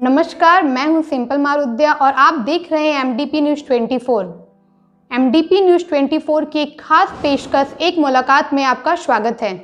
नमस्कार, मैं हूं सिंपल मारुद्या और आप देख रहे हैं एमडीपी न्यूज़ 24। एमडीपी न्यूज़ 24 की एक खास पेशकश एक मुलाकात में आपका स्वागत है।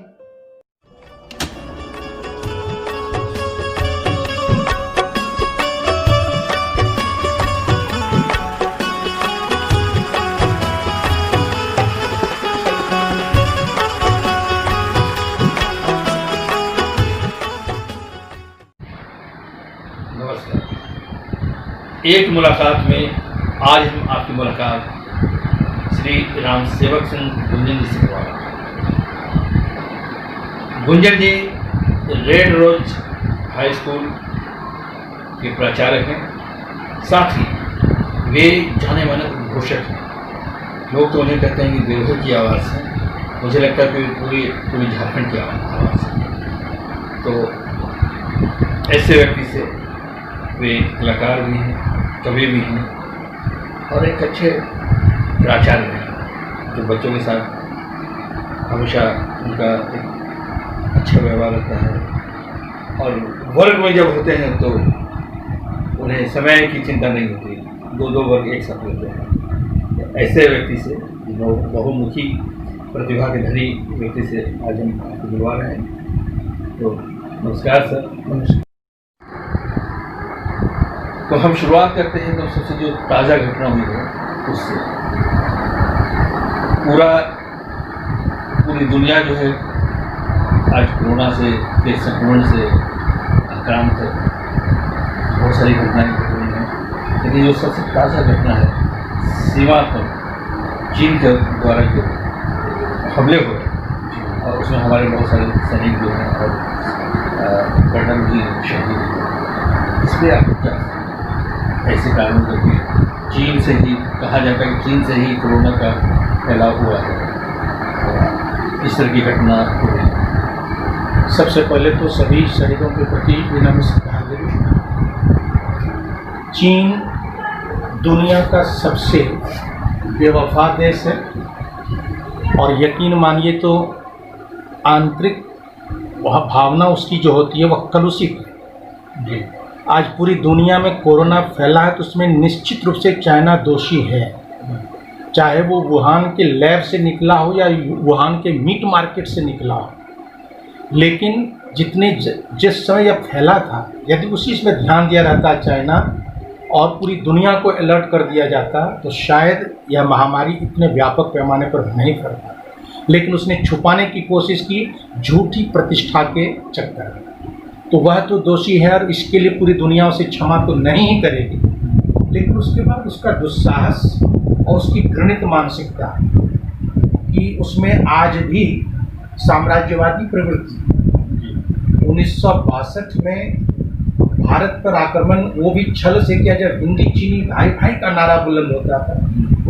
नमस्कार। एक मुलाकात में आज हम आपकी मुलाकात श्री राम सेवक सिंह गुंजन जी से करवा। गुंजन जी रेड रोज हाई स्कूल के प्राचार्य हैं, साथ ही वे जाने माने उद्घोषक हैं। लोग तो उन्हें कहते हैं कि बेरोजगार की आवाज़ है, मुझे लगता है कि पूरी झारखंड की आवाज़ है। तो ऐसे व्यक्ति से वे कलाकार भी हैं, कवि भी हैं और एक अच्छे प्राचार्य हैं जो बच्चों के साथ हमेशा उनका एक अच्छा व्यवहार रहता है और वर्ग में जब होते हैं तो उन्हें समय की चिंता नहीं होती, दो वर्ग एक साथ होते हैं। ऐसे व्यक्ति से बहुमुखी प्रतिभा के धनी व्यक्ति से आज हम आपको मिलवा रहे हैं। तो नमस्कार सर। नमस्कार। तो हम शुरुआत करते हैं तो सबसे जो ताज़ा घटना हुई है उससे। पूरी दुनिया जो है आज कोरोना के संक्रमण से आक्रांत है, बहुत सारी घटनाएं घट रही हैं, लेकिन जो सबसे ताज़ा घटना है सीमा पर चीन के द्वारा जो हमले हुए और उसमें हमारे बहुत सारे सैनिक जो हैं और कर्नल भी शहीद हुए। इस पर आपको क्या ऐसे कारणों करके चीन से ही कहा जाता है कि चीन से ही कोरोना का फैलाव हुआ है, इस तरह की घटना हो रही है। सबसे पहले तो सभी शहीदों के प्रति विनम्र श्रद्धांजलि। चीन दुनिया का सबसे बेवफा देश है और यकीन मानिए तो आंतरिक वह भावना उसकी जो होती है वह कलुषित है जी। आज पूरी दुनिया में कोरोना फैला है तो उसमें निश्चित रूप से चाइना दोषी है, चाहे वो वुहान के लैब से निकला हो या वुहान के मीट मार्केट से निकला हो। लेकिन जिस समय यह फैला था, यदि उसी में ध्यान दिया रहता चाइना और पूरी दुनिया को अलर्ट कर दिया जाता तो शायद यह महामारी इतने व्यापक पैमाने पर नहीं फैलता। लेकिन उसने छुपाने की कोशिश की झूठी प्रतिष्ठा के चक्कर में, तो वह तो दोषी है और इसके लिए पूरी दुनिया उसे क्षमा तो नहीं ही करेगी। लेकिन उसके बाद उसका दुस्साहस और उसकी घृणित मानसिकता कि उसमें आज भी साम्राज्यवादी प्रवृत्ति 1962 में भारत पर आक्रमण वो भी छल से किया जब हिंदी चीनी भाई भाई का नारा बुलंद होता था।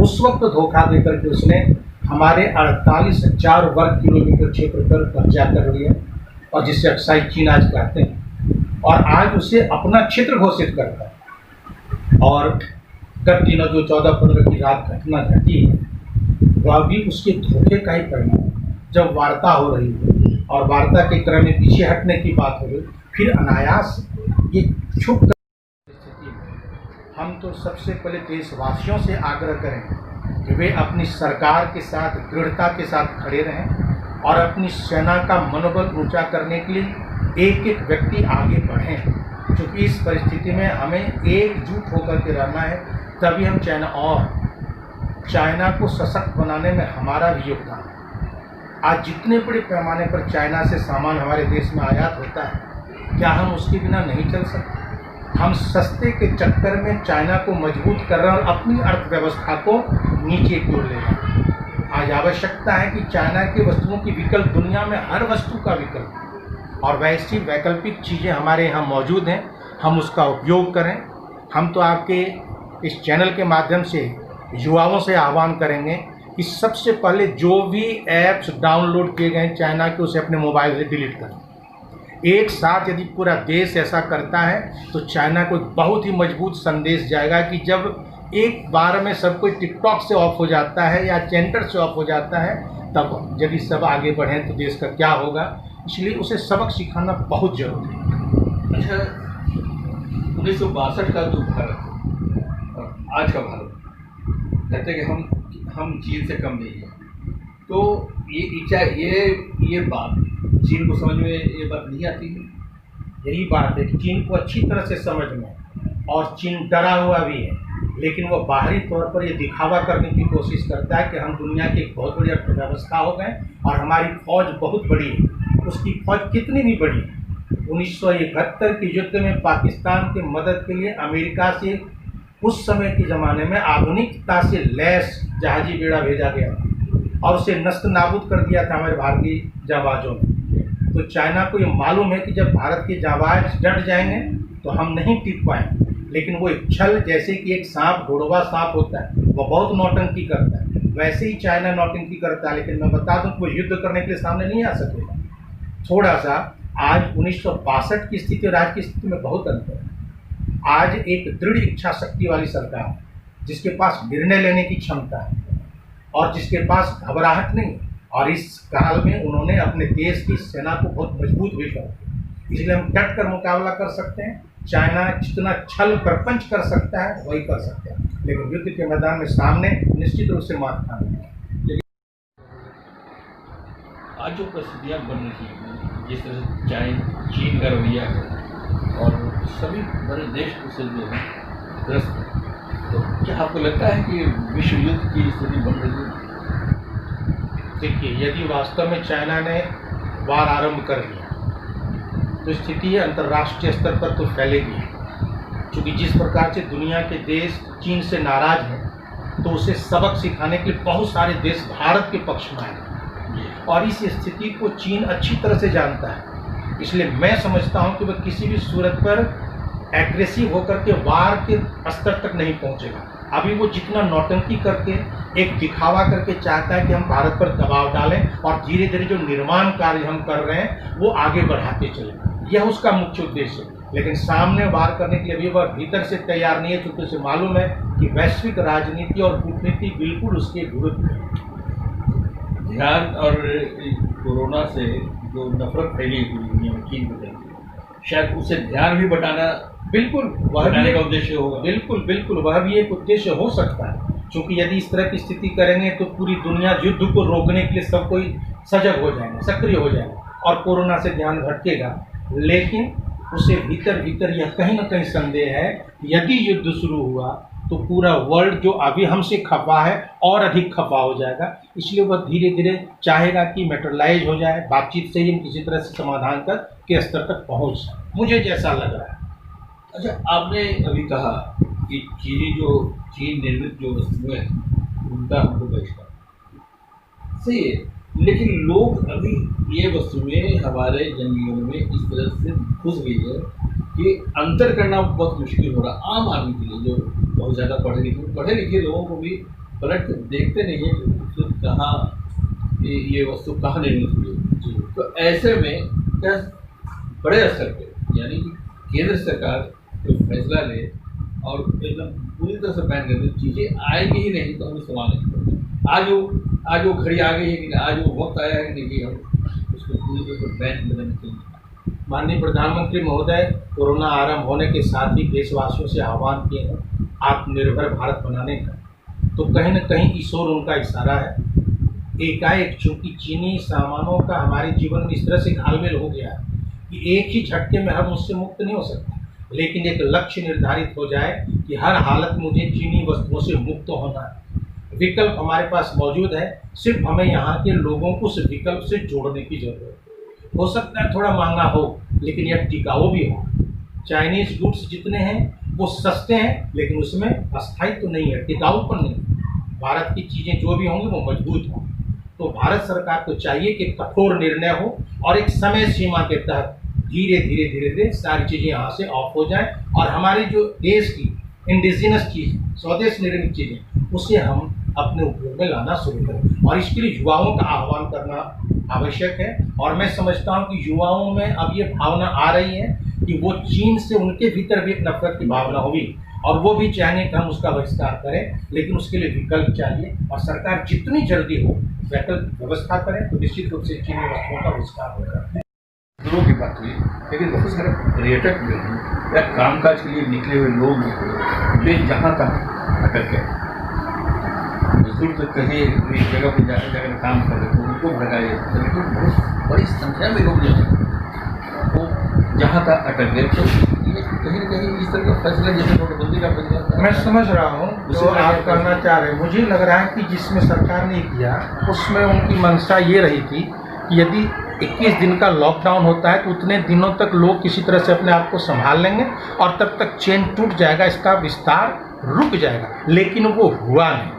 उस वक्त धोखा देकर के उसने हमारे 48,000 वर्ग किलोमीटर क्षेत्र पर कब्जा कर लिया और जिसे अक्साई चीन आज कहते हैं, और आज उसे अपना क्षेत्र घोषित करता है। और गत दिनों जो 14-15 की रात घटना घटी है वह भी उसके धोखे का ही परिणाम। जब वार्ता हो रही है और वार्ता के क्रम में पीछे हटने की बात हो रही, फिर अनायास ये छुप कर स्थिति में हम तो सबसे पहले देशवासियों से आग्रह करें कि वे अपनी सरकार के साथ दृढ़ता के साथ खड़े रहें और अपनी सेना का मनोबल ऊंचा करने के लिए एक एक व्यक्ति आगे बढ़ें, क्योंकि इस परिस्थिति में हमें एकजुट होकर के रहना है। तभी हम चाइना को सशक्त बनाने में हमारा भी योगदान है। आज जितने बड़े पैमाने पर चाइना से सामान हमारे देश में आयात होता है, क्या हम उसके बिना नहीं चल सकते? हम सस्ते के चक्कर में चाइना को मजबूत कर रहे हैं और अपनी अर्थव्यवस्था को नीचे की ओर ले रहे हैं। आज आवश्यकता है कि चाइना की वस्तुओं की विकल्प दुनिया में हर वस्तु का विकल्प है और वैसी वैकल्पिक चीज़ें हमारे यहाँ मौजूद हैं, हम उसका उपयोग करें। हम तो आपके इस चैनल के माध्यम से युवाओं से आह्वान करेंगे कि सबसे पहले जो भी ऐप्स डाउनलोड किए गए चाइना के उसे अपने मोबाइल से डिलीट करें। एक साथ यदि पूरा देश ऐसा करता है तो चाइना को एक बहुत ही मजबूत संदेश जाएगा कि जब एक बार में सब कोई टिकटॉक से ऑफ हो जाता है या चैंटर से ऑफ हो जाता है, तब यदि सब आगे बढ़ें तो देश का क्या होगा। इसलिए उसे सबक सिखाना बहुत जरूरी है। अच्छा, 1962 का जो भारत है और आज का भारत कहते हैं कि हम चीन से कम नहीं हैं। तो ये बात चीन को समझ में ये बात नहीं आती है। यही बात है कि चीन को अच्छी तरह से समझ में, और चीन डरा हुआ भी है, लेकिन वो बाहरी तौर पर ये दिखावा करने की कोशिश करता है कि हम दुनिया की एक बहुत बड़ी अर्थव्यवस्था हो गए और हमारी फौज बहुत बड़ी है। उसकी फौज कितनी भी बड़ी है। 1971 के युद्ध में पाकिस्तान की मदद के लिए अमेरिका से उस समय के ज़माने में आधुनिकता से लैस जहाजी बेड़ा भेजा गया और उसे नस्त नाबूद कर दिया था हमारे भारतीय जाबाजों ने। तो चाइना को ये मालूम है कि जब भारत के जाबाज डट जाएंगे तो हम नहीं टिक पाएंगे, लेकिन वो एक छल, जैसे कि एक सांप घोड़वा सांप होता है, वो बहुत नौटंकी करता है, वैसे ही चाइना नौटंकी करता है। लेकिन मैं बता दूं कि वो युद्ध करने के लिए सामने नहीं आ सकेगा। थोड़ा सा आज 1962 की स्थिति और आज की स्थिति में बहुत अंतर है। आज एक दृढ़ इच्छा शक्ति वाली सरकार है, जिसके पास निर्णय लेने की क्षमता है और जिसके पास घबराहट नहीं है, और इस काल में उन्होंने अपने देश की सेना को बहुत मजबूत भी कर दिया। इसलिए हम डट कर मुकाबला कर सकते हैं। चाइना जितना छल प्रपंच कर सकता है वही कर सकता है, लेकिन युद्ध के मैदान में सामने निश्चित रूप से मात खानी है। आज जो परिस्थितियाँ बन रही हैं, जिस तरह से चीन का रवैया है और सभी बड़े देश उससे जो है ग्रस्त हैं, तो क्या आपको लगता है कि विश्व युद्ध की स्थिति बन रही है? देखिए, यदि वास्तव में चाइना ने वार आरंभ कर दिया तो स्थिति अंतर्राष्ट्रीय स्तर पर तो फैलेगी, क्योंकि जिस प्रकार से दुनिया के देश चीन से नाराज हैं तो उसे सबक सिखाने के लिए बहुत सारे देश भारत के पक्ष में आए हैं, और इस स्थिति को चीन अच्छी तरह से जानता है। इसलिए मैं समझता हूं कि वह किसी भी सूरत पर एग्रेसिव होकर के वार के स्तर तक नहीं पहुंचेगा। अभी वो जितना नौटंकी करके एक दिखावा करके चाहता है कि हम भारत पर दबाव डालें और धीरे धीरे जो निर्माण कार्य हम कर रहे हैं वो आगे बढ़ाते चले, यह उसका मुख्य उद्देश्य है। लेकिन सामने वार करने के लिए अभी वह भीतर से तैयार नहीं है, क्योंकि उसे मालूम है कि वैश्विक राजनीति और कूटनीति बिल्कुल उसके विरुद्ध है। ध्यान और कोरोना से जो नफरत फैली पूरी दुनिया में चीन को, शायद उसे ध्यान भी बटाना बिल्कुल वह भी का उद्देश्य होगा। बिल्कुल वह भी एक उद्देश्य हो सकता है, क्योंकि यदि इस तरह की स्थिति करेंगे तो पूरी दुनिया युद्ध को रोकने के लिए सब कोई सजग हो जाएंगे, सक्रिय हो जाएंगे, और कोरोना से ध्यान भटकेगा। लेकिन उसे भीतर यह कहीं ना कहीं संदेह है, यदि युद्ध शुरू हुआ तो पूरा वर्ल्ड जो अभी हमसे खफा है और अधिक खफा हो जाएगा। इसलिए वह धीरे धीरे चाहेगा कि मेटरलाइज हो जाए, बातचीत से ही हम किसी तरह से समाधान कर के स्तर तक पहुँच जाए, मुझे जैसा लग रहा है। अच्छा, आपने अभी कहा कि चीन निर्मित जो वस्तुएं हैं उनका हमको बहिष्कार सही है, लेकिन लोग अभी ये वस्तुएं हमारे जनजीवन में इस तरह से घुस गई है कि अंतर करना बहुत मुश्किल हो रहा आम आदमी के लिए, जो बहुत ज़्यादा पढ़े लिखे लोगों को भी पलट कर देखते नहीं है कि कहाँ ये वस्तु कहाँ निर्मित हुई है। तो ऐसे में क्या बड़े स्तर पर यानी कि केंद्र सरकार जो फैसला ले और एकदम पूरी तरह से बैन कर दे, चीज़ें आएगी ही नहीं तो हमें सवाल नहीं करेंगे। आज वो घड़ी आ गई है कि आज वो वक्त आया है कि नहीं कि हम उसको पूरी तरह से बैन कर देना चाहिए। माननीय प्रधानमंत्री महोदय कोरोना आरंभ होने के साथ ही देशवासियों से आह्वान किए हैं आत्मनिर्भर भारत बनाने का, तो कहीं न कहीं इस ओर उनका इशारा है। एकाएक चूँकि चीनी सामानों का हमारे जीवन में इस तरह से घालमेल हो गया है कि एक ही झटके में हम उससे मुक्त नहीं हो सकते, लेकिन एक लक्ष्य निर्धारित हो जाए कि हर हालत में मुझे चीनी वस्तुओं से मुक्त होना है। विकल्प हमारे पास मौजूद है, सिर्फ हमें यहाँ के लोगों को उस विकल्प से जोड़ने की जरूरत है। हो सकता है थोड़ा महंगा हो, लेकिन यह टिकाऊ भी हो। चाइनीज़ गुड्स जितने हैं वो सस्ते हैं, लेकिन उसमें अस्थायित्व तो नहीं है, टिकाऊपन नहीं। भारत की चीज़ें जो भी होंगी वो मजबूत हों। तो भारत सरकार को चाहिए कि कठोर निर्णय हो और एक समय सीमा के तहत धीरे धीरे सारी चीज़ें यहाँ से ऑफ हो जाएं, और हमारी जो देश की इंडिजिनस चीज़, स्वदेश निर्मित चीज़ें, उसे हम अपने उपयोग में लाना शुरू करें। और इसके लिए युवाओं का आह्वान करना आवश्यक है, और मैं समझता हूँ कि युवाओं में अब ये भावना आ रही है कि वो चीन से उनके भीतर भी एक नफरत की भावना होगी, और वो भी चाहेंगे कि हम उसका बहिष्कार करें, लेकिन उसके लिए विकल्प चाहिए, और सरकार जितनी जल्दी हो वैकल्पिक व्यवस्था करें तो निश्चित रूप से चीनी वस्तुओं का बहिष्कार होगा। की बात हुई, लेकिन बहुत सारे पर्यटक भी हैं या कामकाज के लिए निकले हुए लोग वे जहाँ तहाँ अटक गए। मजदूर तो कहीं एक जगह पर जाकर काम कर रहे थे, उनको भगाए, लेकिन बहुत बड़ी संख्या में लोग जो हैं वो जहाँ तक अटक गए। तो ये कहीं न कहीं इस तरह का फैसला जैसे नोटबंदी का फैसला मैं समझ रहा हूँ जो आप करना चाह रहे हैं। मुझे लग रहा है कि जिसमें सरकार ने किया उसमें उनकी मंशा ये रही थी कि यदि 21 दिन का लॉकडाउन होता है तो उतने दिनों तक लोग किसी तरह से अपने आप को संभाल लेंगे और तब तक चेन टूट जाएगा, इसका विस्तार रुक जाएगा। लेकिन वो हुआ नहीं,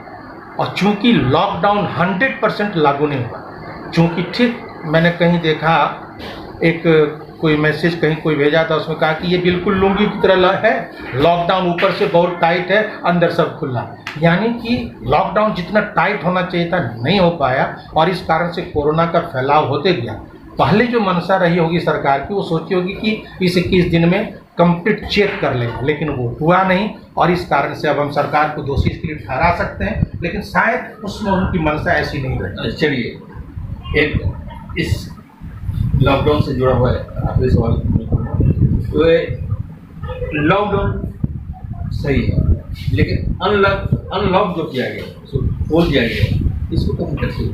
और चूंकि लॉकडाउन 100% लागू नहीं हुआ, चूंकि ठीक मैंने कहीं देखा, एक कोई मैसेज कहीं कोई भेजा था, उसमें कहा कि ये बिल्कुल लुंगी की तरह है, लॉकडाउन ऊपर से बहुत टाइट है, अंदर सब खुला। यानी कि लॉकडाउन जितना टाइट होना चाहिए था नहीं हो पाया, और इस कारण से कोरोना का फैलाव होते गया। पहले जो मंशा रही होगी सरकार की, वो सोची होगी कि इस 21 दिन में कंप्लीट चेक कर लेगा, लेकिन वो हुआ नहीं, और इस कारण से अब हम सरकार को दोषी इसके लिए ठहरा सकते हैं, लेकिन शायद उसमें उनकी मंशा ऐसी नहीं रही। चलिए, एक इस लॉकडाउन से जुड़ा हुआ है आखिरी सवाल। तो लॉकडाउन सही है, लेकिन अनलॉक जो किया गया, उसको खोल दिया गया, इसको तो हम कैसे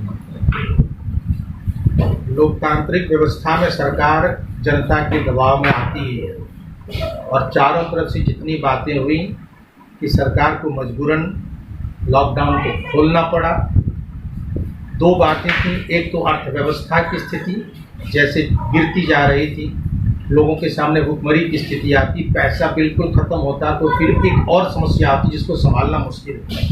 लोकतांत्रिक व्यवस्था में सरकार जनता के दबाव में आती है, और चारों तरफ से जितनी बातें हुई कि सरकार को मजबूरन लॉकडाउन को खोलना पड़ा। दो बातें थी, एक तो अर्थव्यवस्था की स्थिति जैसे गिरती जा रही थी, लोगों के सामने भुखमरी की स्थिति आती, पैसा बिल्कुल ख़त्म होता, तो फिर एक और समस्या आती जिसको संभालना मुश्किल है।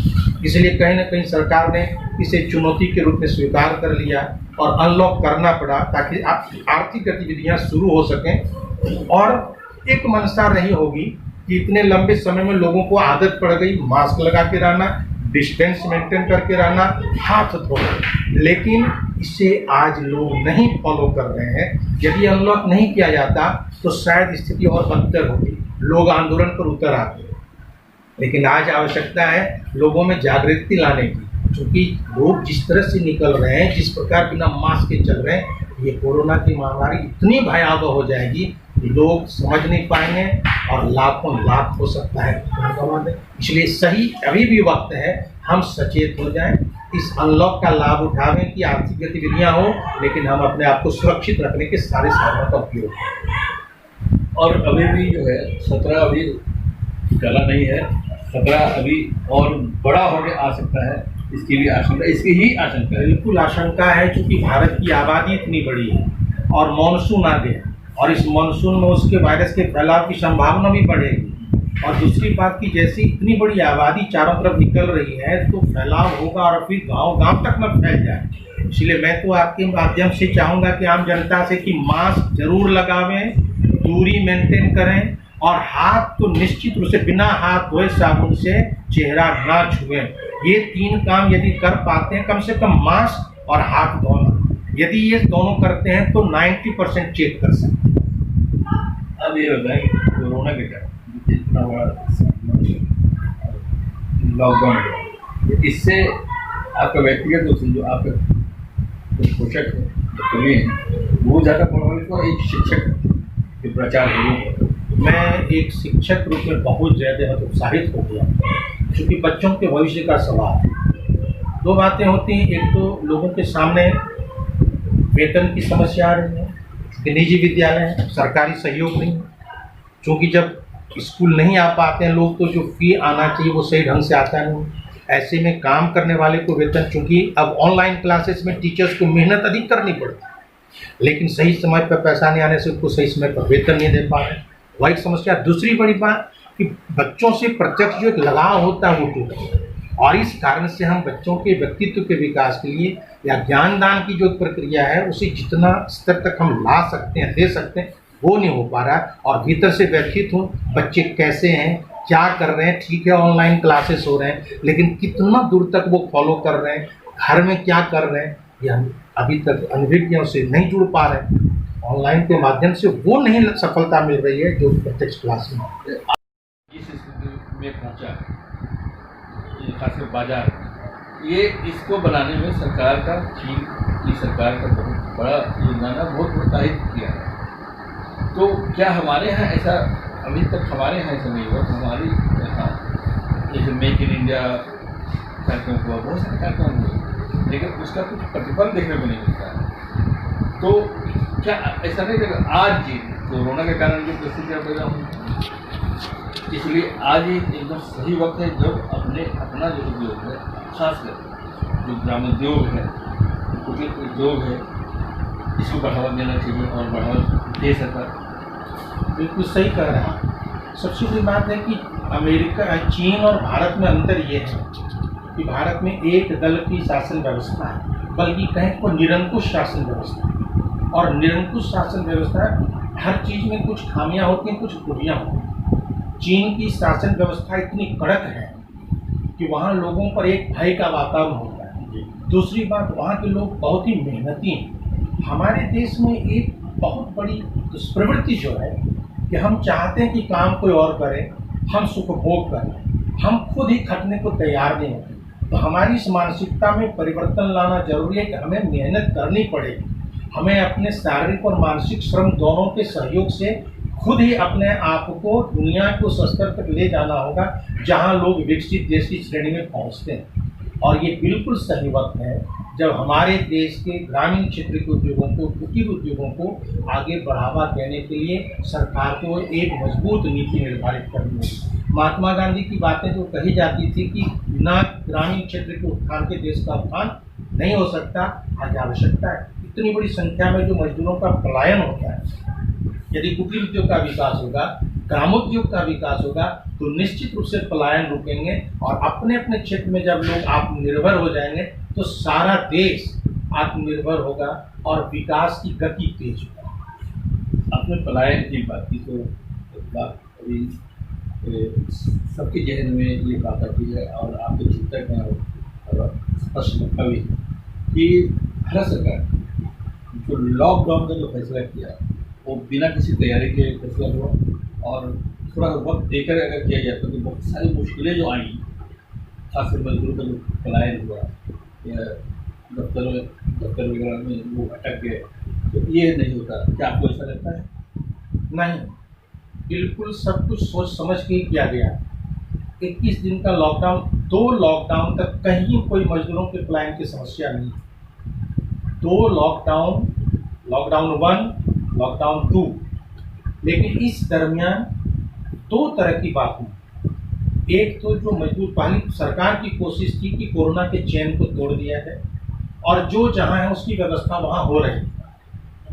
इसलिए कहीं ना कहीं सरकार ने इसे चुनौती के रूप में स्वीकार कर लिया और अनलॉक करना पड़ा, ताकि आर्थिक गतिविधियां शुरू हो सकें। और एक मंशा रही होगी कि इतने लंबे समय में लोगों को आदत पड़ गई मास्क लगा के रहना, डिस्टेंस मेंटेन करके रहना, हाथ धोना, लेकिन इसे आज लोग नहीं फॉलो कर रहे हैं। यदि अनलॉक नहीं किया जाता तो शायद स्थिति और बदतर होती, लोग आंदोलन पर उतर आते। लेकिन आज आवश्यकता है लोगों में जागृति लाने की, क्योंकि लोग जिस तरह से निकल रहे हैं, जिस प्रकार बिना मास्क के चल रहे हैं, ये कोरोना की महामारी इतनी भयावह हो जाएगी कि लोग समझ नहीं पाएंगे और लाखों लाख हो सकता है। इसलिए सही अभी भी वक्त है हम सचेत हो जाएं, इस अनलॉक का लाभ उठावें कि आर्थिक गतिविधियां हो, लेकिन हम अपने आप को सुरक्षित रखने के सारे साधनों का उपयोग करें। और अभी भी जो है 17 अभी चला नहीं है, 17 अभी और बड़ा होकर आ सकता है, इसकी भी आशंका, इसकी ही आशंका है। बिल्कुल आशंका है, क्योंकि भारत की आबादी इतनी बड़ी है और मानसून आ गया, और इस मानसून में उसके वायरस के फैलाव की संभावना भी बढ़ेगी। और दूसरी बात की जैसे इतनी बड़ी आबादी चारों तरफ निकल रही है तो फैलाव होगा और फिर गांव-गांव तक न फैल जाए। इसलिए मैं तो आपके माध्यम से चाहूँगा कि आम जनता से कि मास्क जरूर लगावें, दूरी मेंटेन करें, और हाथ तो निश्चित रूप से बिना हाथ धोए साबुन से चेहरा ना छुएं। ये 3 काम यदि कर पाते हैं, कम से कम मास्क और हाथ धोना, यदि ये दोनों करते हैं तो 90% चेक कर सकते हैं। अब ये बताएं कि कोरोना के टाइम इतना बड़ा लॉकडाउन, इससे आपका व्यक्तिगत रूप से जो आपका पोषक है, कमी है, वो ज़्यादा प्रभावित हुआ एक शिक्षक के प्रचार के। मैं एक शिक्षक रूप में बहुत ज़्यादा उत्साहित हो गया, क्योंकि बच्चों के भविष्य का सवाल है। 2 बातें होती हैं, एक तो लोगों के सामने वेतन की समस्या आ रही है, कि निजी विद्यालय है, सरकारी सहयोग नहीं, क्योंकि जब स्कूल नहीं आ पाते हैं लोग तो जो फी आना चाहिए वो सही ढंग से आता नहीं। ऐसे में काम करने वाले को वेतन, चूँकि अब ऑनलाइन क्लासेस में टीचर्स को मेहनत अधिक करनी पड़ती है, लेकिन सही समय पर पैसा नहीं आने से उनको सही समय पर वेतन नहीं दे पा रहे, वह एक समस्या। दूसरी बड़ी बात कि बच्चों से प्रत्यक्ष जो एक लगाव होता है वो टूट गया, और इस कारण से हम बच्चों के व्यक्तित्व के विकास के लिए या ज्ञानदान की जो प्रक्रिया है उसे जितना स्तर तक हम ला सकते हैं, दे सकते हैं, वो नहीं हो पा रहा। और भीतर से व्यथित हूँ, बच्चे कैसे हैं, क्या कर रहे हैं। ठीक है ऑनलाइन क्लासेस हो रहे हैं, लेकिन कितना दूर तक वो फॉलो कर रहे हैं, घर में क्या कर रहे हैं, ये हम अभी तक अनुभवियों से नहीं जुड़ पा रहे हैं। ऑनलाइन के माध्यम से वो नहीं सफलता मिल रही है जो प्रत्यक्ष क्लास में। जिस स्थिति में पहुँचा खासकर बाजार, ये इसको बनाने में सरकार का, चीन की सरकार का बहुत बड़ा योगदान है, बहुत प्रोत्साहित किया है। तो क्या हमारे यहाँ ऐसा अभी तक हमारे यहाँ ऐसा नहीं हुआ। हमारी यहाँ जैसे मेक इन इंडिया कार्यक्रम हुआ, बहुत सारे कार्यक्रम हुए, लेकिन उसका कुछ प्रतिफल देखने को नहीं मिलता है। तो क्या ऐसा नहीं कि आज जी कोरोना के कारण जो परिस्थितियाँ पैदा हुई, इसलिए आज ही एकदम सही वक्त है जब अपना जो उद्योग है, खासकर जो ग्रामोद्योग है, कुटीर उद्योग है, इसको बढ़ावा देना चाहिए और बढ़ावा दे सरकार। बिल्कुल सही कह रहे हैं। सबसे बड़ी बात है कि अमेरिका, चीन और भारत में अंतर ये है कि भारत में एक दल की शासन व्यवस्था है, बल्कि कहें तो निरंकुश शासन व्यवस्था है। और निरंकुश शासन व्यवस्था हर चीज़ में कुछ खामियां होती हैं, कुछ खूबियां होती हैं। चीन की शासन व्यवस्था इतनी कड़क है कि वहाँ लोगों पर एक भय का वातावरण होता है। दूसरी बात, वहाँ के लोग बहुत ही मेहनती हैं। हमारे देश में एक बहुत बड़ी दुष्प्रवृत्ति जो है कि हम चाहते हैं कि काम कोई और करे, हम सुखभोग करें, हम खुद ही खटने को तैयार नहीं होते। तो हमारी इस मानसिकता में परिवर्तन लाना जरूरी है कि हमें मेहनत करनी पड़ेगी। हमें अपने शारीरिक और मानसिक श्रम दोनों के सहयोग से खुद ही अपने आप को दुनिया को उस स्तर तक ले जाना होगा जहां लोग विकसित देश की श्रेणी में पहुंचते हैं। और ये बिल्कुल सही वक्त है जब हमारे देश के ग्रामीण क्षेत्र के उद्योगों को, कुटीर उद्योगों को आगे बढ़ावा देने के लिए सरकार को एक मजबूत नीति निर्धारित करनी होगी। महात्मा गांधी की बातें जो कही जाती थी कि बिना ग्रामीण क्षेत्र के उत्थान के देश का उत्थान नहीं हो सकता, आज आवश्यकता है। इतनी बड़ी संख्या में जो मजदूरों का पलायन होता है, यदि कुटीर उद्योग का विकास होगा, ग्रामोद्योग का विकास होगा, तो निश्चित रूप से पलायन रुकेंगे। और अपने अपने क्षेत्र में जब लोग आत्मनिर्भर हो जाएंगे तो सारा देश आत्मनिर्भर होगा और विकास की गति तेज होगा। आपने पलायन की बात की तो बात अभी सबके जहन में ये बात आती है और आपके चिंतक में और स्पष्ट भी कि भारत सरकार जो लॉकडाउन का जो फैसला किया वो बिना किसी तैयारी के फैसला हुआ और थोड़ा वक्त देकर अगर किया जाता तो बहुत सारी मुश्किलें जो आई, खासकर मजदूरों का जो पलायन हुआ या दफ्तर वगैरह में वो अटक गए, तो ये नहीं होता। क्या आपको ऐसा लगता है? नहीं, बिल्कुल सब कुछ सोच समझ के ही किया गया। 21 दिन का लॉकडाउन, 2 लॉकडाउन तक कहीं कोई मजदूरों के पलायन की समस्या नहीं। 2 लॉकडाउन, लॉकडाउन 1, लॉकडाउन 2, लेकिन इस दरमियान 2 तरह की बात हुई। एक तो जो मजदूर, पहली सरकार की कोशिश थी कि कोरोना के चैन को तोड़ दिया है और जो जहां है उसकी व्यवस्था वहां हो रही है,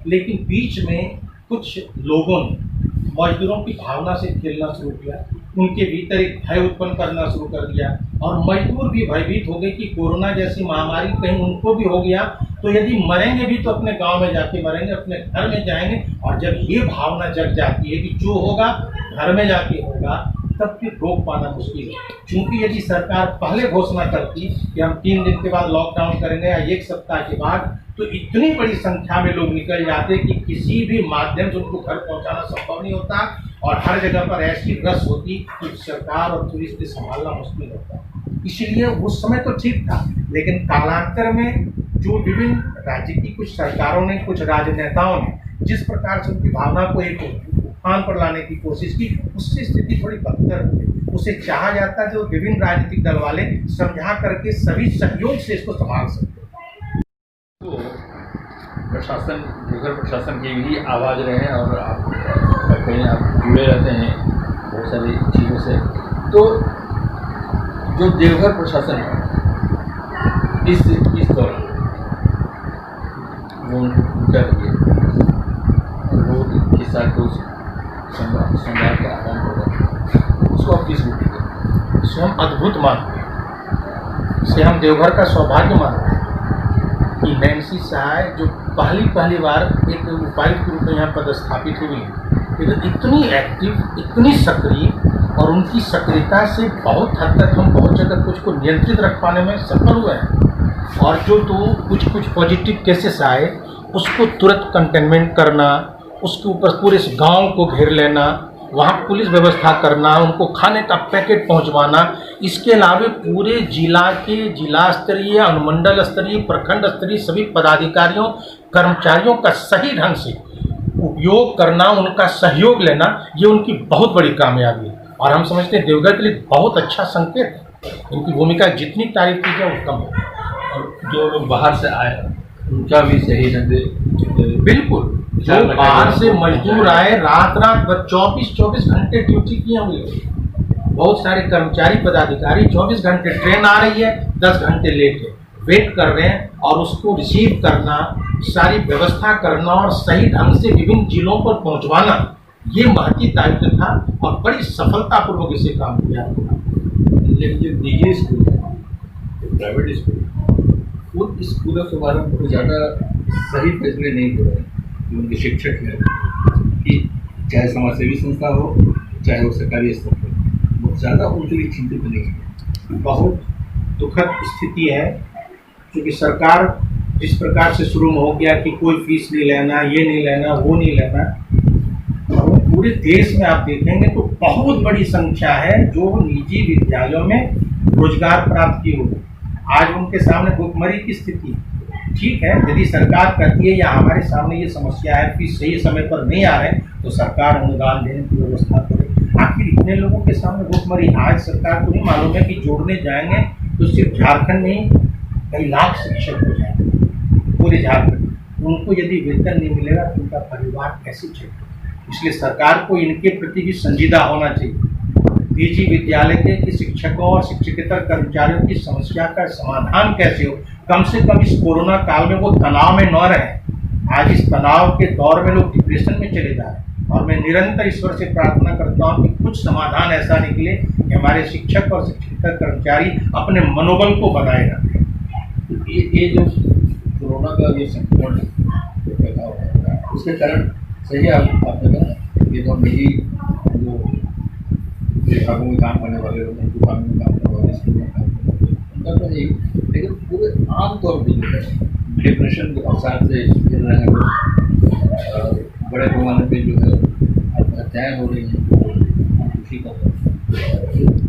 लेकिन बीच में कुछ लोगों ने मजदूरों की भावना से खेलना शुरू किया, उनके भीतर एक भय उत्पन्न करना शुरू कर दिया और मजदूर भी भयभीत हो गए कि कोरोना जैसी महामारी कहीं उनको भी हो गया तो यदि मरेंगे भी तो अपने गांव में जाके मरेंगे, अपने घर में जाएंगे। और जब ये भावना जग जाती है कि जो होगा घर में जाके होगा, तब फिर रोक पाना मुश्किल है। क्योंकि यदि सरकार पहले घोषणा करती कि हम 3 दिन के बाद लॉकडाउन करेंगे या 1 सप्ताह के बाद, तो इतनी बड़ी संख्या में लोग निकल जाते कि किसी भी माध्यम से उनको घर पहुंचाना संभव नहीं होता और हर जगह पर ऐसी रस होती कि सरकार और पुलिस से संभालना मुश्किल होता। इसलिए उस समय तो ठीक था, लेकिन कालांतर में जो विभिन्न राज्य की कुछ सरकारों ने, कुछ राजनेताओं ने जिस प्रकार से उनकी भावना को एक उफान पर लाने की कोशिश की, उससे स्थिति थोड़ी बदतर हो गई। उसे चाहा जाता जो विभिन्न राजनीतिक दल वाले समझा करके सभी सहयोग से इसको संभाल सकते। तो प्रशासन, देवघर प्रशासन की भी आवाज़ रहे और आप कहीं आप जुड़े रहते हैं बहुत सारी चीज़ों से, तो जो देवघर प्रशासन है इस दौरान वो उनका लोग के साथ जो संवाद का आदान होगा उसको आप किस रूप में? इसे हम अद्भुत मानते हैं, इसे हम देवघर का सौभाग्य मानते हैं कि नैन्सी सहाय जो पहली बार एक उपायुक्त के रूप में यहाँ पदस्थापित हुई, लेकिन इतनी एक्टिव, इतनी सक्रिय और उनकी सक्रियता से बहुत हद तक हम बहुत जगह कुछ को नियंत्रित रख पाने में सफल हुए हैं। और जो कुछ पॉजिटिव केसेस आए उसको तुरंत कंटेनमेंट करना, उसके ऊपर पूरे इस गांव को घेर लेना, वहाँ पुलिस व्यवस्था करना, उनको खाने का पैकेट पहुँचवाना, इसके अलावा पूरे जिला के जिला स्तरीय, अनुमंडल स्तरीय, प्रखंड स्तरीय सभी पदाधिकारियों, कर्मचारियों का सही ढंग से उपयोग करना, उनका सहयोग लेना, ये उनकी बहुत बड़ी कामयाबी है। और हम समझते हैं देवगढ़ के लिए बहुत अच्छा संकेत है। इनकी भूमिका जितनी तारीफ की जाए वो कम है। और जो लोग बाहर से आए उनका भी सही ढंग से बिल्कुल, जो बाहर से मजदूर आए रात 24 घंटे ड्यूटी किए हुए, बहुत सारे कर्मचारी पदाधिकारी 24 घंटे, ट्रेन आ रही है 10 घंटे लेट है, वेट कर रहे हैं और उसको रिसीव करना, सारी व्यवस्था करना और सही ढंग से विभिन्न जिलों पर पहुंचवाना, ये महती दायित्व था और बड़ी सफलतापूर्वक इसे काम किया। लेकिन जो निजी स्कूल है, प्राइवेट स्कूल, उन स्कूलों के बारे में बहुत ज़्यादा सही फैसले नहीं हो रहे हैं। उनके शिक्षक हैं कि चाहे समाजसेवी संस्था हो चाहे वो सरकारी स्तर पर, बहुत ज़्यादा उनके लिए चिंतित नहीं है। बहुत दुखद स्थिति है, क्योंकि सरकार जिस प्रकार से शुरू हो गया कि कोई फीस नहीं लेना, ये नहीं लेना, वो नहीं लेना, और पूरे देश में आप देखेंगे तो बहुत बड़ी संख्या है जो निजी विद्यालयों में रोजगार प्राप्त की होगी। आज उनके सामने भुखमरी की स्थिति है। ठीक है, यदि सरकार कहती है या हमारे सामने ये समस्या है, फीस सही समय पर नहीं आ रहे, तो सरकार अनुदान देने की व्यवस्था करे। आखिर इतने लोगों के सामने भुखमरी, आज सरकार को नहीं मालूम है कि जोड़ने जाएंगे तो सिर्फ झारखंड में ही कई लाख शिक्षक हो जाएंगे पूरे झारखंड। उनको यदि वेतन नहीं मिलेगा तो उनका परिवार कैसे चलेगा? इसलिए सरकार को इनके प्रति भी संजीदा होना चाहिए। निजी विद्यालय के शिक्षकों और शिक्षकेतर कर्मचारियों की समस्या का समाधान कैसे हो, कम से कम इस कोरोना काल में वो तनाव में न रहे। आज इस तनाव के दौर में लोग डिप्रेशन में चले जा रहे हैं, और मैं निरंतर ईश्वर से प्रार्थना करता हूँ कि कुछ समाधान ऐसा निकले कि हमारे शिक्षक और शिक्षकेतर कर्मचारी अपने मनोबल को बनाए रखें। ये जो कोरोना का ये संक्रमण फैला हुआ है, उसके कारण सही आपने कहा ये तो निजी जो विभागों में काम करने वाले लोग, दुकानों में काम करने वाले, स्कूल में काम करने वाले, उनका तो नहीं, लेकिन पूरे आमतौर पर जो है डिप्रेशन के अवसाद से गिर रहे हैं लोग, बड़े पैमाने पे जो है आत्महत्याएँ हो रही हैं, खुशी का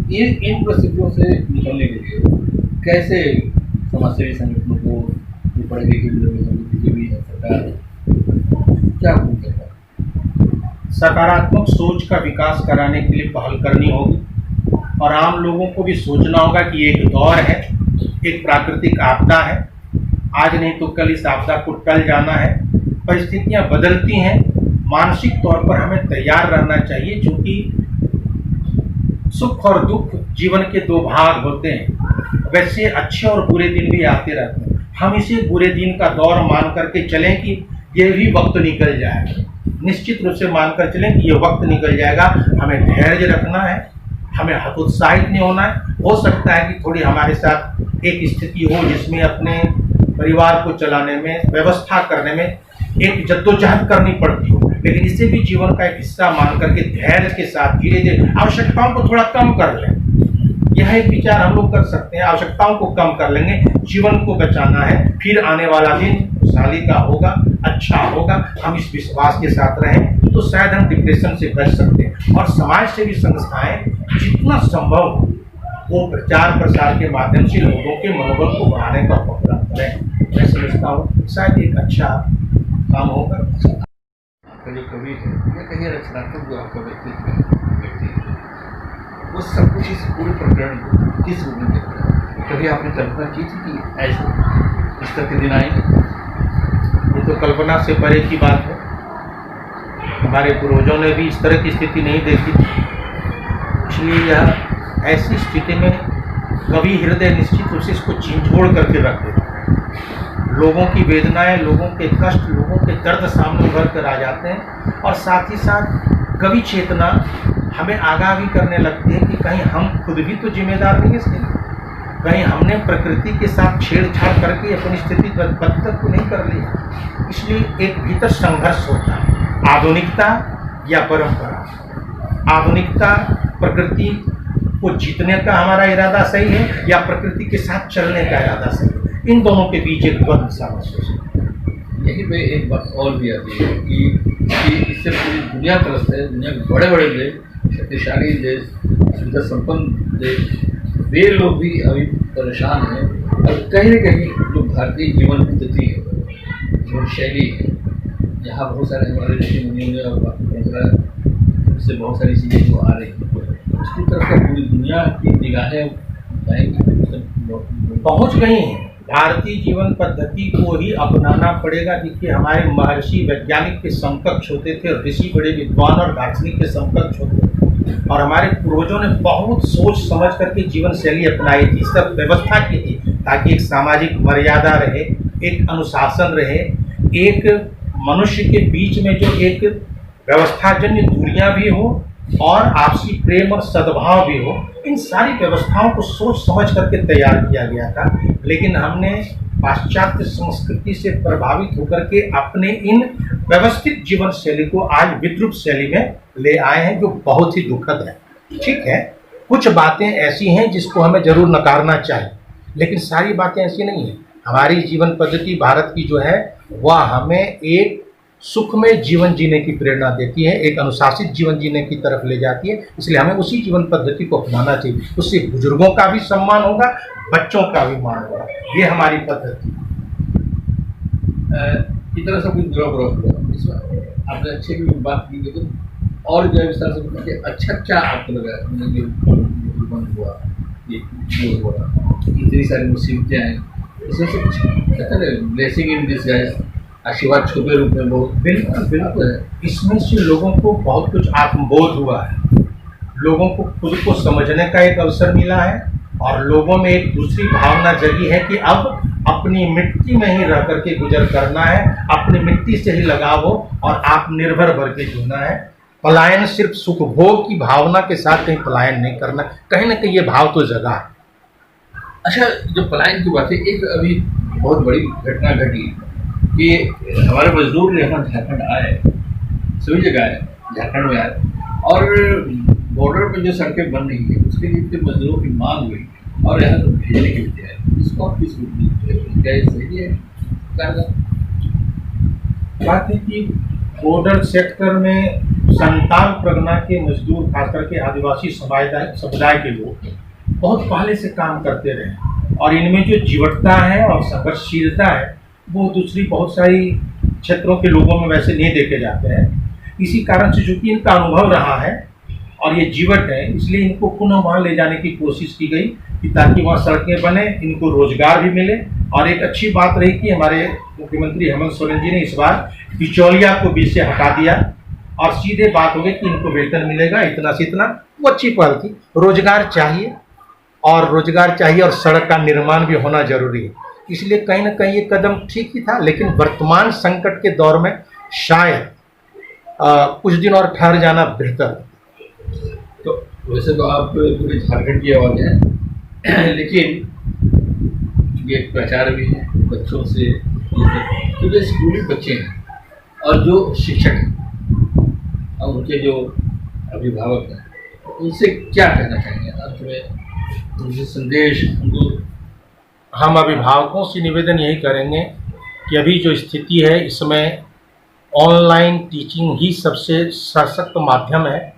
इन परिस्थितियों से निकलने के लिए कैसे समाजसेवी संगठनों को, जो पढ़े लिखे लोग हैं, सरकार क्या भूमिका है? सकारात्मक सोच का विकास कराने के लिए पहल करनी होगी, और आम लोगों को भी सोचना होगा कि ये एक दौर है, एक प्राकृतिक आपदा है, आज नहीं तो कल इस आपदा को टल जाना है। परिस्थितियां बदलती हैं, मानसिक तौर पर हमें तैयार रहना चाहिए, क्योंकि सुख और दुख जीवन के दो भाग होते हैं। वैसे अच्छे और बुरे दिन भी आते रहते हैं। हम इसे बुरे दिन का दौर मान करके चलें कि ये भी वक्त निकल जाएगा, निश्चित रूप से मानकर चलें कि ये वक्त निकल जाएगा। हमें धैर्य रखना है, हमें हतोत्साहित नहीं होना है। हो सकता है कि थोड़ी हमारे साथ एक स्थिति हो जिसमें अपने परिवार को चलाने में, व्यवस्था करने में एक जद्दोजहद करनी पड़ती हो, लेकिन इसे भी जीवन का एक हिस्सा मान करके धैर्य के साथ धीरे धीरे आवश्यकताओं को थोड़ा कम कर लें। यह एक विचार हम लोग कर सकते हैं, आवश्यकताओं को कम कर लेंगे, जीवन को बचाना है, फिर आने वाला दिन खुशहाली का होगा, अच्छा होगा। हम इस विश्वास के साथ रहें तो शायद हम डिप्रेशन से बच सकते हैं। और समाज से भी संस्थाएं जितना संभव हो वो प्रचार प्रसार के माध्यम से लोगों के मनोबल को बढ़ाने का प्रयास करें। मैं समझता हूँ शायद एक अच्छा काम होगा। आपका जो कवि है या कहीं रचनात्मक जो आपका व्यक्ति है, वो सब कुछ इस पूरे प्रकरण को किस रूप में देखता है? कभी आपने कल्पना की थी कि ऐसे इस तरह के दिन आएंगे? ये तो कल्पना से परे की बात है। हमारे पूर्वजों ने भी इस तरह की स्थिति नहीं देखी थी, इसलिए यह ऐसी स्थिति में कवि हृदय निश्चित रूप से इसको झिझोड़ करके रख देता है। लोगों की वेदनाएं, लोगों के कष्ट, लोगों के दर्द सामने उभर कर आ जाते हैं, और साथ ही साथ कवि चेतना हमें आगाह भी करने लगती है कि कहीं हम खुद भी तो जिम्मेदार नहीं इसके लिए, कहीं हमने प्रकृति के साथ छेड़छाड़ करके अपनी स्थिति बदतर तो नहीं कर ली। इसलिए एक भीतर संघर्ष होता है, आधुनिकता या परंपरा। आधुनिकता प्रकृति को जीतने का हमारा इरादा सही है या प्रकृति के साथ चलने का इरादा सही है? इन दोनों के बीच एक द्वंद्व सा महसूस है। यहीं पे एक बात और भी आती है कि इससे पूरी दुनिया त्रस्त है। दुनिया के बड़े बड़े देश, शक्तिशाली देश, सुविधा संपन्न देश, वे लोग भी अभी परेशान हैं, और कहीं न कहीं जो भारतीय जीवन पद्धति है, जीवन शैली है, यहाँ बहुत सारे हमारे ऋषि मुनियों ने और परंपरा से बहुत सारी चीज़ें जो आ रही हैं, उसकी तरफ तो पूरी दुनिया की निगाहें पहुंच गई हैं। भारतीय जीवन पद्धति को ही अपनाना पड़ेगा। देखिए, हमारे महर्षि वैज्ञानिक के समकक्ष होते थे, ऋषि बड़े विद्वान और दार्शनिक के समकक्ष होते थे, और हमारे पूर्वजों ने बहुत सोच समझ करके जीवन शैली अपनाई थी, सब व्यवस्था की थी, ताकि एक सामाजिक मर्यादा रहे, एक अनुशासन रहे, एक मनुष्य के बीच में जो एक व्यवस्थाजन्य दूरियां भी हो और आपसी प्रेम और सद्भाव भी हो। इन सारी व्यवस्थाओं को सोच समझ करके तैयार किया गया था, लेकिन हमने पाश्चात्य संस्कृति से प्रभावित होकर के अपने इन व्यवस्थित जीवन शैली को आज विद्रूप शैली में ले आए हैं, जो बहुत ही दुखद है। ठीक है, कुछ बातें ऐसी हैं जिसको हमें जरूर नकारना चाहिए, लेकिन सारी बातें ऐसी नहीं है। हमारी जीवन पद्धति भारत की जो है वह हमें एक सुखमय जीवन जीने की प्रेरणा देती है, एक अनुशासित जीवन जीने की तरफ ले जाती है। इसलिए हमें उसी जीवन पद्धति को अपनाना चाहिए। उससे बुजुर्गों का भी सम्मान होगा, बच्चों का भी मान होगा। ये हमारी पद्धति। इतना सब कुछ इसमें आपने अच्छे की बात की, लेकिन और जो विस्तार से बताइए, अच्छा क्या आपको लगा बंद हुआ, ये जो हो रहा, इतनी सारी मुसीबतें आई, इसमें से कुछ कहते हैं ब्लेसिंग इन डिसगाइज, आशीर्वाद छुपे रूप में बहुत। बिल्कुल बिल्कुल, इसमें से लोगों को बहुत कुछ आत्मबोध हुआ है, लोगों को खुद को समझने का एक अवसर मिला है, और लोगों में एक दूसरी भावना जगी है कि अब अपनी मिट्टी में ही रह करके गुजर करना है, अपनी मिट्टी से ही लगाव हो और आत्मनिर्भर बन के जीना है। पलायन सिर्फ सुख भोग की भावना के साथ कहीं पलायन नहीं करना, कहीं ना कहीं ये भाव तो जगा है। अच्छा, जो पलायन की बात है, एक अभी बहुत बड़ी घटना घटी कि हमारे मजदूर यहाँ झारखंड आए, सभी जगह आए, झारखंड में आए, और बॉर्डर पर जो सड़कें बन रही है उसके लिए मजदूरों की मांग हुई और यहाँ तो भेजने के लिए आए। इसको आप किस रूप में, क्या ये सही है? बात है कि बॉर्डर सेक्टर में संताल परगना के मजदूर, खास करके आदिवासी समुदाय के लोग बहुत पहले से काम करते रहे, और इनमें जो जीवटता है और संघर्षशीलता है वो दूसरी बहुत सारी क्षेत्रों के लोगों में वैसे नहीं देखे जाते हैं। इसी कारण से चूंकि इनका अनुभव रहा है और ये जीवट है, इसलिए इनको पुनः वहाँ ले जाने की कोशिश की गई कि ताकि वहाँ सड़कें बने, इनको रोजगार भी मिले। और एक अच्छी बात रही कि हमारे मुख्यमंत्री हेमंत सोरेन जी ने इस बार बिचौलिया को बीच से हटा दिया और सीधे बात हो गई कि इनको वेतन मिलेगा इतना से इतना। वो अच्छी पहल थी। रोजगार चाहिए और सड़क का निर्माण भी होना जरूरी है, इसलिए कहीं ना कहीं ये कदम ठीक ही था। लेकिन वर्तमान संकट के दौर में शायद कुछ दिन और ठहर जाना बेहतर। तो वैसे तो आप पूरे झारखंड की आवाज़ हैं, लेकिन ये प्रचार भी है बच्चों से, तो जो स्कूली बच्चे हैं और जो शिक्षक हैं और उनके जो अभिभावक हैं, उनसे क्या कहना चाहेंगे अंत में, उनसे संदेश उनको? हम अभिभावकों से निवेदन यही करेंगे कि अभी जो स्थिति है इसमें ऑनलाइन टीचिंग ही सबसे सशक्त माध्यम है,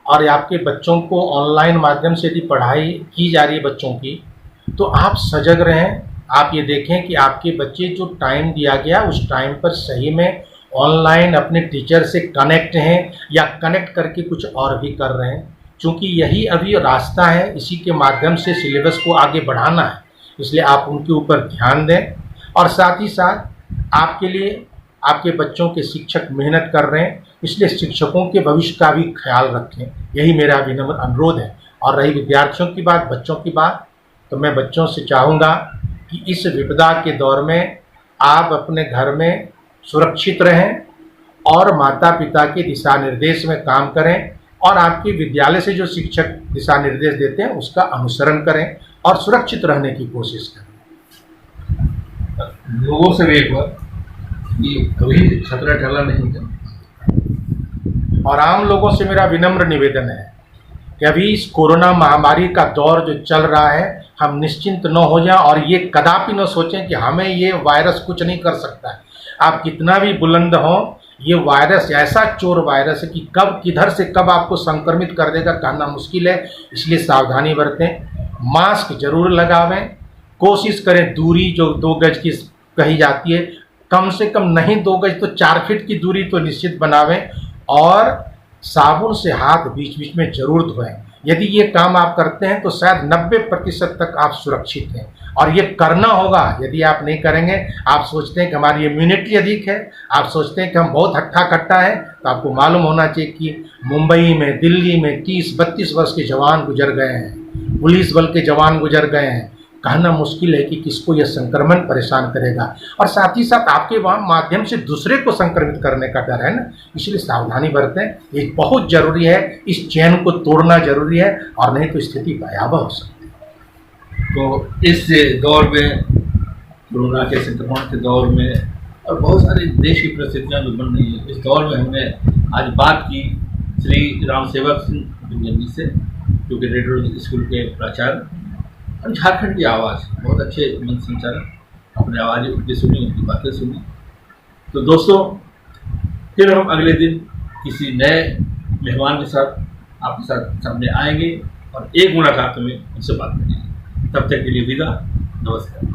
और आपके बच्चों को ऑनलाइन माध्यम से यदि पढ़ाई की जा रही है बच्चों की, तो आप सजग रहें। आप ये देखें कि आपके बच्चे जो टाइम दिया गया उस टाइम पर सही में ऑनलाइन अपने टीचर से कनेक्ट हैं या कनेक्ट करके कुछ और भी कर रहे हैं, क्योंकि यही अभी रास्ता है, इसी के माध्यम से सिलेबस को आगे बढ़ाना है। इसलिए आप उनके ऊपर ध्यान दें, और साथ ही साथ आपके लिए आपके बच्चों के शिक्षक मेहनत कर रहे हैं, इसलिए शिक्षकों के भविष्य का भी ख्याल रखें। यही मेरा विनम्र अनुरोध है। और रही विद्यार्थियों की बात, बच्चों की बात, तो मैं बच्चों से चाहूँगा कि इस विपदा के दौर में आप अपने घर में सुरक्षित रहें और माता पिता के दिशा निर्देश में काम करें, और आपके विद्यालय से जो शिक्षक दिशा निर्देश देते हैं उसका अनुसरण करें और सुरक्षित रहने की कोशिश करें। लोगों से भी एक बार कि कभी खतरा टला नहीं था, और आम लोगों से मेरा विनम्र निवेदन है कि अभी इस कोरोना महामारी का दौर जो चल रहा है, हम निश्चिंत न हो जाएं और ये कदापि न सोचें कि हमें ये वायरस कुछ नहीं कर सकता है। आप कितना भी बुलंद हो, ये वायरस ऐसा चोर वायरस है कि कब किधर से कब आपको संक्रमित कर देगा कहना मुश्किल है। इसलिए सावधानी बरतें, मास्क जरूर लगावें, कोशिश करें दूरी जो 2 गज की कही जाती है कम से कम नहीं 2 गज तो 4 फीट की दूरी तो निश्चित बनावें और साबुन से हाथ बीच बीच में जरूर धोएं। यदि ये काम आप करते हैं तो शायद 90% तक आप सुरक्षित हैं। और ये करना होगा, यदि आप नहीं करेंगे, आप सोचते हैं कि हमारी इम्यूनिटी अधिक है, आप सोचते हैं कि हम बहुत हट्टा कट्टा है, तो आपको मालूम होना चाहिए कि मुंबई में, दिल्ली में 30-32 वर्ष के जवान गुजर गए हैं, पुलिस बल के जवान गुजर गए हैं। कहना मुश्किल है कि किसको यह संक्रमण परेशान करेगा, और साथ ही साथ आपके माध्यम से दूसरे को संक्रमित करने का डर है ना, इसलिए सावधानी बरतें। ये बहुत जरूरी है, इस चैन को तोड़ना जरूरी है, और नहीं तो स्थिति भयावह हो सकती है। तो इस दौर में, कोरोना के संक्रमण के दौर में, और बहुत सारी देश की परिस्थितियाँ जो बन रही है, इस दौर में हमने आज बात की श्री राम सेवक सिंह गुंजन जी से, जो कि रेडियो स्कूल के प्राचार्य और झारखंड की आवाज़, बहुत अच्छे मंच संचालक, अपने आवाज़ उनकी सुनी, उनकी बातें सुनी। तो दोस्तों, फिर हम अगले दिन किसी नए मेहमान के साथ आपके साथ सामने आएंगे और एक मुलाकात में उनसे बात करेंगे। तब तक के लिए विदा, नमस्कार।